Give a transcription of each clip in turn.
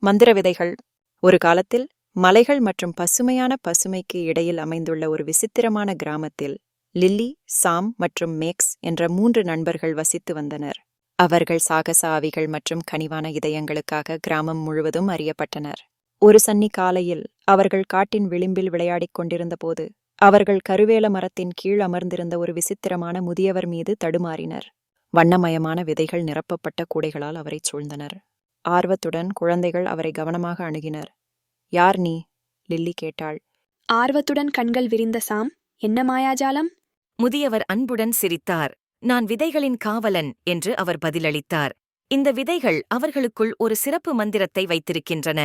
மந்திர விதைகள். ஒரு காலத்தில் மலைகள் மற்றும் பசுமையான பசுமைக்கு இடையில் அமைந்துள்ள ஒரு விசித்திரமான கிராமத்தில் லில்லி, சாம் மற்றும் மேக்ஸ் என்ற 3 நண்பர்கள் வசித்து வந்தனர். அவர்கள் சாகச ஆவிகள் மற்றும் கனிவான இதயங்களுக்காக கிராமம் முழுவதும் அறியப்பட்டனர். ஒரு சன்னி காலையில் அவர்கள் காட்டின் விளிம்பில் விளையாடிக் கொண்டிருந்தபோது அவர்கள் கருவேல மரத்தின் கீழ் அமர்ந்திருந்த ஒரு விசித்திரமான முதியவர் மீது தடுமாறினர். வண்ணமயமான விதைகள் நிரப்பப்பட்ட கூடைகளால் அவரைச் சூழ்ந்தனர். ஆர்வத்துடன் குழந்தைகள் அவரை கவனமாக அணுகினர். யார் நீ? லில்லி கேட்டாள். ஆர்வத்துடன் கண்கள் விரிந்த சாம், என்ன மாயாஜாலம்? முதியவர் அன்புடன் சிரித்தார். நான் விதைகளின் காவலன் என்று அவர் பதிலளித்தார். இந்த விதைகள் அவர்களுக்குள் ஒரு சிறப்பு மந்திரத்தை வைத்திருக்கின்றன.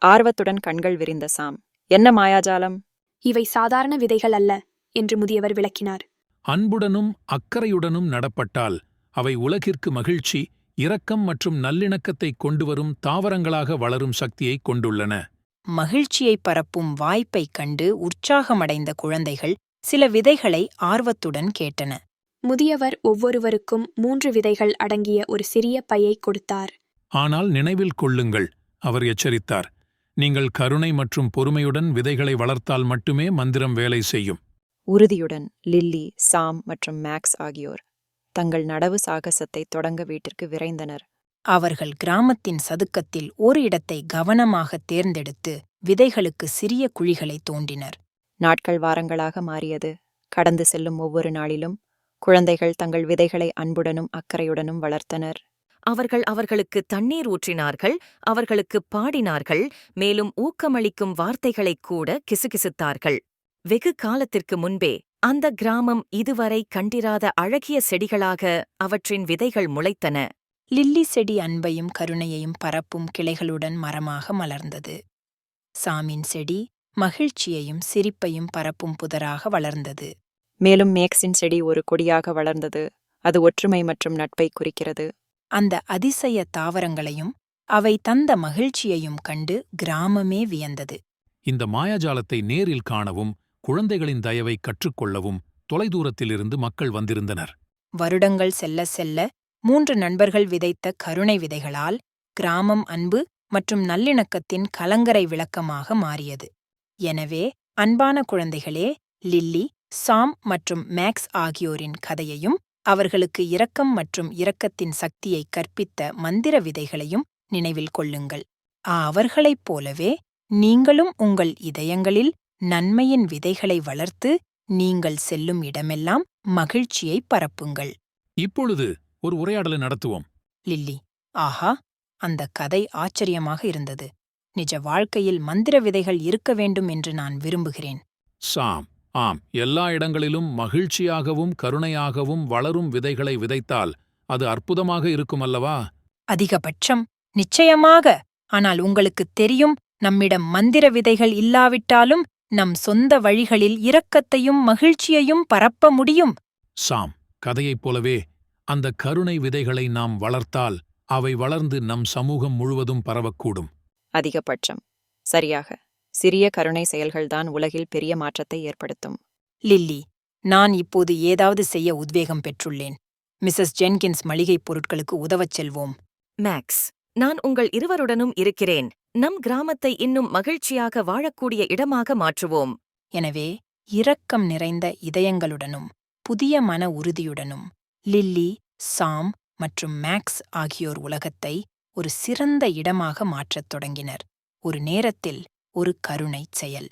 ஆர்வத்துடன் கண்கள் விரிந்த சாம், என்ன மாயாஜாலம்? இவை சாதாரண விதைகள் அல்ல என்று முதியவர் விளக்கினார். அன்புடனும் அக்கறையுடனும் நடப்பட்டால் அவை உலகிற்கு மகிழ்ச்சி, இரக்கம் மற்றும் நல்லிணக்கத்தை கொண்டுவரும் தாவரங்களாக வளரும் சக்தியை கொண்டுள்ளன. மகிழ்ச்சியை பரப்பும் வாய்ப்பைக் கண்டு உற்சாகமடைந்த குழந்தைகள் சில விதைகளை ஆர்வத்துடன் கேட்டன. முதியவர் ஒவ்வொருவருக்கும் 3 விதைகள் அடங்கிய ஒரு சிறிய பையை கொடுத்தார். ஆனால் நினைவில் கொள்ளுங்கள், அவர் எச்சரித்தார், நீங்கள் கருணை மற்றும் பொறுமையுடன் விதைகளை வளர்த்தால் மட்டுமே மந்திரம் வேலை செய்யும். உறுதியுடன் லில்லி, சாம் மற்றும் மேக்ஸ் ஆகியோர் தங்கள் நடவு சாகசத்தை தொடங்க வீட்டிற்கு விரைந்தனர். அவர்கள் கிராமத்தின் சதுக்கத்தில் ஒரு இடத்தை கவனமாக தேர்ந்தெடுத்து விதைகளுக்கு சிறிய குழிகளை தோண்டினர். நாட்கள் வாரங்களாக மாறியது. கடந்து செல்லும் ஒவ்வொரு நாளிலும் குழந்தைகள் தங்கள் விதைகளை அன்புடனும் அக்கறையுடனும் வளர்த்தனர். அவர்கள் அவர்களுக்கு தண்ணீர் ஊற்றினார்கள், அவர்களுக்கு பாடினார்கள், மேலும் ஊக்கமளிக்கும் வார்த்தைகளைக் கூட கிசுகிசுத்தார்கள். வெகு காலத்திற்கு முன்பே அந்த கிராமம் இதுவரை கண்டிராத அழகிய செடிகளாக அவற்றின் விதைகள் முளைத்தன. லில்லி செடி அன்பையும் கருணையையும் பரப்பும் கிளைகளுடன் மரமாக மலர்ந்தது. சாமின் செடி மகிழ்ச்சியையும் சிரிப்பையும் பரப்பும் புதராக வளர்ந்தது. மேலும் மேக்ஸின் செடி ஒரு கொடியாக வளர்ந்தது. அது ஒற்றுமை மற்றும் நட்பை குறிக்கிறது. அந்த அதிசய தாவரங்களையும் அவை தந்த மகிழ்ச்சியையும் கண்டு கிராமமே வியந்தது. இந்த மாயாஜாலத்தை நேரில் காணவும் குழந்தைகளின் தயவை கற்றுக்கொள்ளவும் தொலைதூரத்திலிருந்து மக்கள் வந்திருந்தனர். வருடங்கள் செல்ல செல்ல 3 நண்பர்கள் விதைத்த கருணை விதைகளால் கிராமம் அன்பு மற்றும் நல்லிணக்கத்தின் கலங்கரை விளக்கமாக மாறியது. எனவே அன்பான குழந்தைகளே, லில்லி, சாம் மற்றும் மேக்ஸ் ஆகியோரின் கதையையும் அவர்களுக்கு இரக்கம் மற்றும் இரக்கத்தின் சக்தியை கற்பித்த மந்திர விதைகளையும் நினைவில் கொள்ளுங்கள். அவர்களைப் போலவே நீங்களும் உங்கள் இதயங்களில் நன்மையின் விதைகளை வளர்த்து நீங்கள் செல்லும் இடமெல்லாம் மகிழ்ச்சியை பரப்புங்கள். இப்பொழுது ஒரு உரையாடலை நடத்துவோம். லில்லி, ஆஹா, அந்த கதை ஆச்சரியமாக இருந்தது. நிஜ வாழ்க்கையில் மந்திர விதைகள் இருக்க வேண்டும் என்று நான் விரும்புகிறேன். சாம், ஆம், எல்லா இடங்களிலும் மகிழ்ச்சியாகவும் கருணையாகவும் வளரும் விதைகளை விதைத்தால் அது அற்புதமாக இருக்குமல்லவா? அதிகபட்சம், நிச்சயமாக. ஆனால் உங்களுக்குத் தெரியும், நம்மிடம் மந்திர விதைகள் இல்லாவிட்டாலும் நம் சொந்த வழிகளில் இரக்கத்தையும் மகிழ்ச்சியையும் பரப்ப முடியும். சாம், கதையைப் போலவே அந்த கருணை விதைகளை நாம் வளர்த்தால் அவை வளர்ந்து நம் சமூகம் முழுவதும் பரவக்கூடும். அதிகபட்சம், சரியாக. சிறிய கருணை செயல்கள்தான் உலகில் பெரிய மாற்றத்தை ஏற்படுத்தும். லில்லி, நான் இப்போது ஏதாவது செய்ய உத்வேகம் பெற்றுள்ளேன். மிஸ்ஸஸ் ஜென்கின்ஸ் மளிகைப் பொருட்களுக்கு உதவச் செல்வோம். மேக்ஸ், நான் உங்கள் இருவருடனும் இருக்கிறேன். நம் கிராமத்தை இன்னும் மகிழ்ச்சியாக வாழக்கூடிய இடமாக மாற்றுவோம். எனவே இரக்கம் நிறைந்த இதயங்களுடனும் புதிய மன உறுதியுடனும் லில்லி, சாம் மற்றும் மேக்ஸ் ஆகியோர் உலகத்தை ஒரு சிறந்த இடமாக மாற்றத் தொடங்கினர். ஒரு நேரத்தில் ஒரு கருணைச் செயல்.